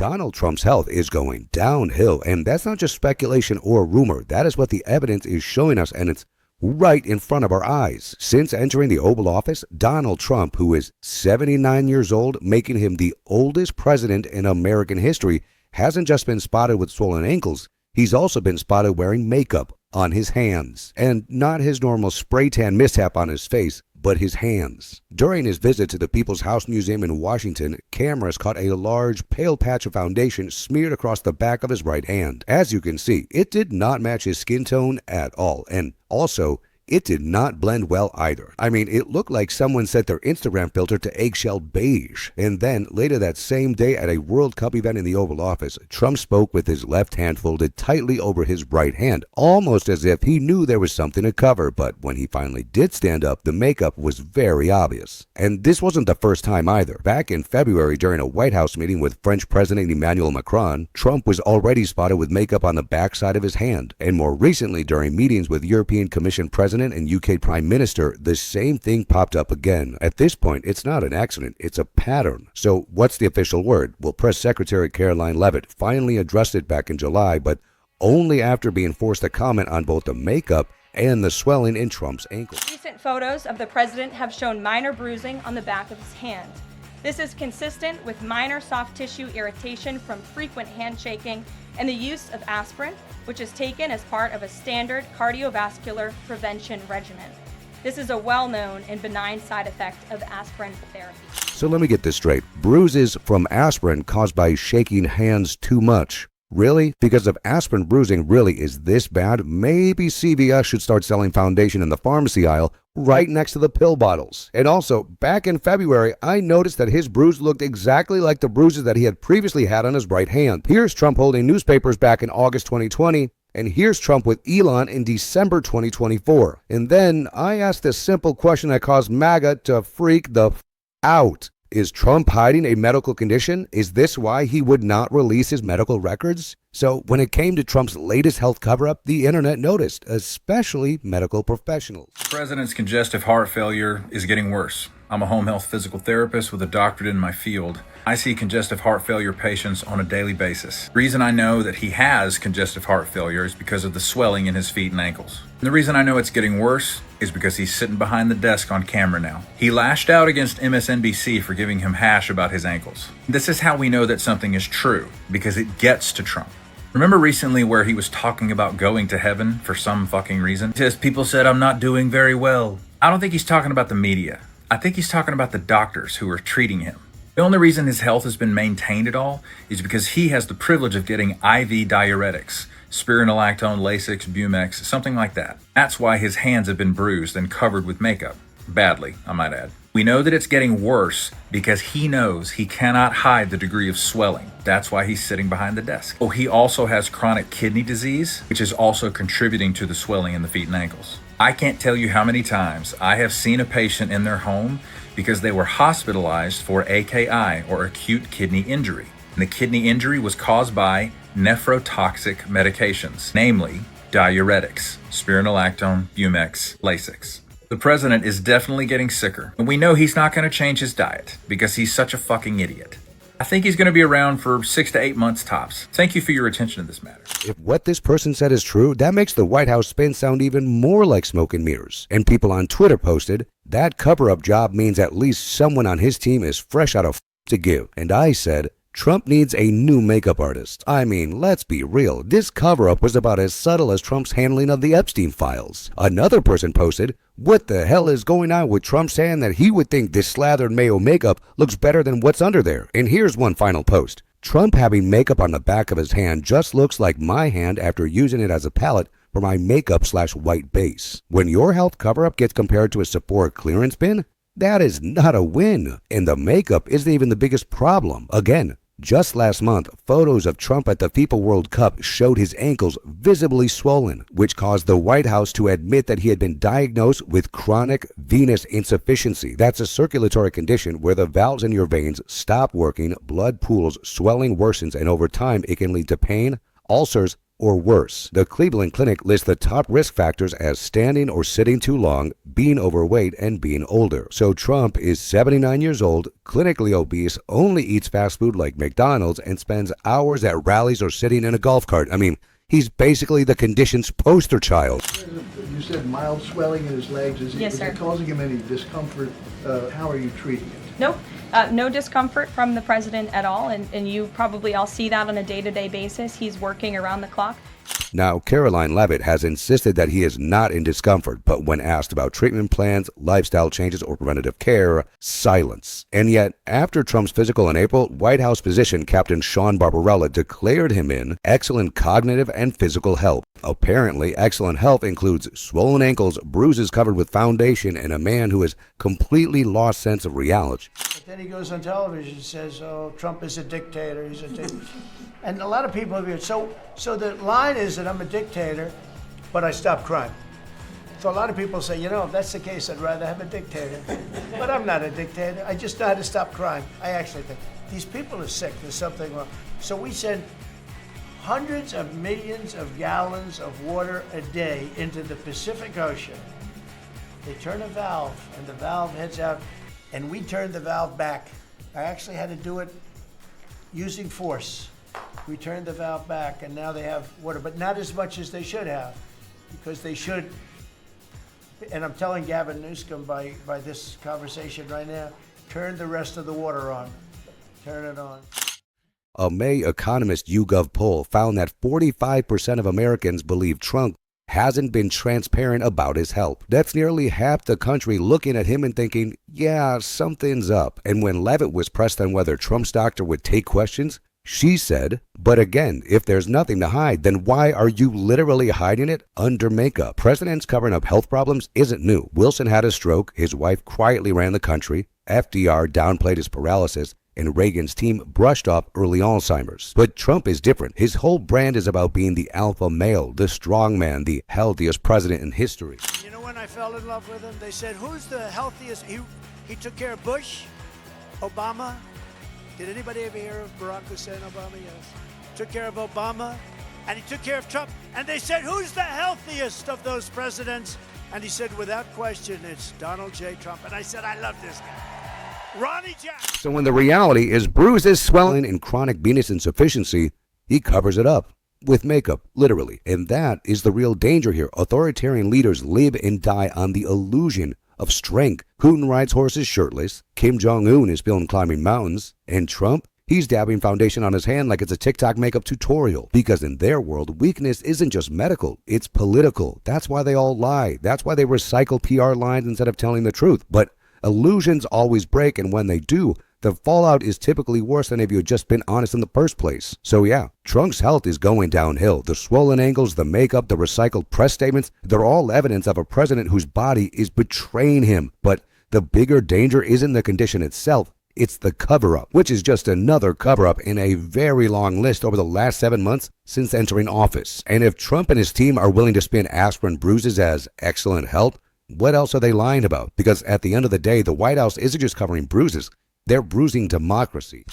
Donald Trump's health is going downhill, and that's not just speculation or rumor. That is what the evidence is showing us, and it's right in front of our eyes. Since entering the Oval Office, Donald Trump, who is 79 years old, making him the oldest president in American history, hasn't just been spotted with swollen ankles, he's also been spotted wearing makeup on his hands, and not his normal spray tan mishap on his face, but his hands. During his visit to the People's House Museum in Washington, cameras caught a large pale patch of foundation smeared across the back of his right hand. As you can see, it did not match his skin tone at all, and also, it did not blend well either. I mean, it looked like someone set their Instagram filter to eggshell beige. And then, later that same day at a World Cup event in the Oval Office, Trump spoke with his left hand folded tightly over his right hand, almost as if he knew there was something to cover. But when he finally did stand up, the makeup was very obvious. And this wasn't the first time either. Back in February, during a White House meeting with French President Emmanuel Macron, Trump was already spotted with makeup on the backside of his hand. And more recently, during meetings with European Commission President and UK Prime Minister, the same thing popped up again. At this point, it's not an accident, it's a pattern. So what's the official word? Well, Press Secretary Caroline Leavitt finally addressed it back in July, but only after being forced to comment on both the makeup and the swelling in Trump's ankles. Recent photos of the president have shown minor bruising on the back of his hand. This is consistent with minor soft tissue irritation from frequent handshaking and the use of aspirin, which is taken as part of a standard cardiovascular prevention regimen. This is a well-known and benign side effect of aspirin therapy. So let me get this straight. Bruises from aspirin caused by shaking hands too much. Really? Because if aspirin bruising really is this bad, maybe CVS should start selling foundation in the pharmacy aisle right next to the pill bottles. And also, back in February, I noticed that his bruise looked exactly like the bruises that he had previously had on his right hand. Here's Trump holding newspapers back in August 2020, and here's Trump with Elon in December 2024. And then I asked this simple question that caused MAGA to freak the out. Is Trump hiding a medical condition? Is this why he would not release his medical records? So when it came to Trump's latest health cover-up, the internet noticed, especially medical professionals. The president's congestive heart failure is getting worse. I'm a home health physical therapist with a doctorate in my field. I see congestive heart failure patients on a daily basis. The reason I know that he has congestive heart failure is because of the swelling in his feet and ankles. And the reason I know it's getting worse is because he's sitting behind the desk on camera now. He lashed out against MSNBC for giving him hash about his ankles. This is how we know that something is true, because it gets to Trump. Remember recently where he was talking about going to heaven for some fucking reason? Because people said I'm not doing very well. I don't think he's talking about the media. I think he's talking about the doctors who are treating him. The only reason his health has been maintained at all is because he has the privilege of getting IV diuretics, spironolactone, Lasix, Bumex, something like that. That's why his hands have been bruised and covered with makeup. Badly, I might add. We know that it's getting worse because he knows he cannot hide the degree of swelling. That's why he's sitting behind the desk. Oh, he also has chronic kidney disease, which is also contributing to the swelling in the feet and ankles. I can't tell you how many times I have seen a patient in their home because they were hospitalized for AKI, or acute kidney injury. And the kidney injury was caused by nephrotoxic medications, namely diuretics, spironolactone, Bumex, Lasix. The president is definitely getting sicker, and we know he's not going to change his diet because he's such a fucking idiot. I think he's going to be around for 6 to 8 months tops. Thank you for your attention to this matter. If what this person said is true, that makes the White House spin sound even more like smoke and mirrors. And people on Twitter posted, that cover-up job means at least someone on his team is fresh out of to give. And I said, Trump needs a new makeup artist. I mean, let's be real. This cover-up was about as subtle as Trump's handling of the Epstein files. Another person posted, what the hell is going on with Trump saying that he would think this slathered mayo makeup looks better than what's under there? And here's one final post. Trump having makeup on the back of his hand just looks like my hand after using it as a palette for my makeup/white base. When your health cover-up gets compared to a Sephora clearance bin, that is not a win. And the makeup isn't even the biggest problem. Again, just last month, photos of Trump at the FIFA World Cup showed his ankles visibly swollen, which caused the White House to admit that he had been diagnosed with chronic venous insufficiency. That's a circulatory condition where the valves in your veins stop working, blood pools, swelling worsens, and over time it can lead to pain, ulcers, or worse. The Cleveland Clinic lists the top risk factors as standing or sitting too long, being overweight, and being older. So Trump is 79 years old, clinically obese, only eats fast food like McDonald's, and spends hours at rallies or sitting in a golf cart. I mean, he's basically the condition's poster child. You said mild swelling in his legs. Yes, sir. Is it causing him any discomfort? How are you treating it? Nope. No discomfort from the president at all, and you probably all see that on a day-to-day basis. He's working around the clock. Now, Caroline Leavitt has insisted that he is not in discomfort, but when asked about treatment plans, lifestyle changes, or preventative care, silence. And yet, after Trump's physical in April, White House physician Captain Sean Barbarella declared him in excellent cognitive and physical health. Apparently, excellent health includes swollen ankles, bruises covered with foundation, and a man who has completely lost sense of reality. But then he goes on television and says, oh, Trump is a dictator, he's a dictator. And a lot of people have heard, so the line is that I'm a dictator, but I stop crime. So a lot of people say, you know, if that's the case, I'd rather have a dictator. But I'm not a dictator, I just know how to stop crime. I actually think, these people are sick, there's something wrong. So we send hundreds of millions of gallons of water a day into the Pacific Ocean. They turn a valve, and the valve heads out, and we turn the valve back. I actually had to do it using force. We turned the valve back, and now they have water, but not as much as they should have, because they should, and I'm telling Gavin Newsom by this conversation right now, turn the rest of the water on. Turn it on. A May Economist YouGov poll found that 45% of Americans believe Trump hasn't been transparent about his health. That's nearly half the country looking at him and thinking, yeah, something's up. And when Leavitt was pressed on whether Trump's doctor would take questions, she said, but again, if there's nothing to hide, then why are you literally hiding it under makeup? Presidents covering up health problems isn't new. Wilson had a stroke, his wife quietly ran the country, FDR downplayed his paralysis, and Reagan's team brushed off early Alzheimer's. But Trump is different. His whole brand is about being the alpha male, the strong man, the healthiest president in history. You know when I fell in love with him, they said, who's the healthiest? He took care of Bush, Obama. Did anybody ever hear of Barack Hussein Obama? Yes. Took care of Obama, and he took care of Trump. And they said, who's the healthiest of those presidents? And he said, without question, it's Donald J. Trump. And I said, I love this guy. Ronnie Jackson. So when the reality is bruises, swelling, and chronic venous insufficiency, he covers it up with makeup, literally. And that is the real danger here. Authoritarian leaders live and die on the illusion of strength. Putin rides horses shirtless. Kim Jong-un is filmed climbing mountains. And Trump, he's dabbing foundation on his hand like it's a TikTok makeup tutorial. Because in their world, weakness isn't just medical, it's political. That's why they all lie. That's why they recycle PR lines instead of telling the truth. But illusions always break, and when they do, the fallout is typically worse than if you had just been honest in the first place. So yeah, Trump's health is going downhill. The swollen ankles, the makeup, the recycled press statements, they're all evidence of a president whose body is betraying him. But the bigger danger isn't the condition itself, it's the cover-up, which is just another cover-up in a very long list over the last 7 months since entering office. And if Trump and his team are willing to spin aspirin bruises as excellent health, what else are they lying about? Because at the end of the day, the White House isn't just covering bruises, they're bruising democracy.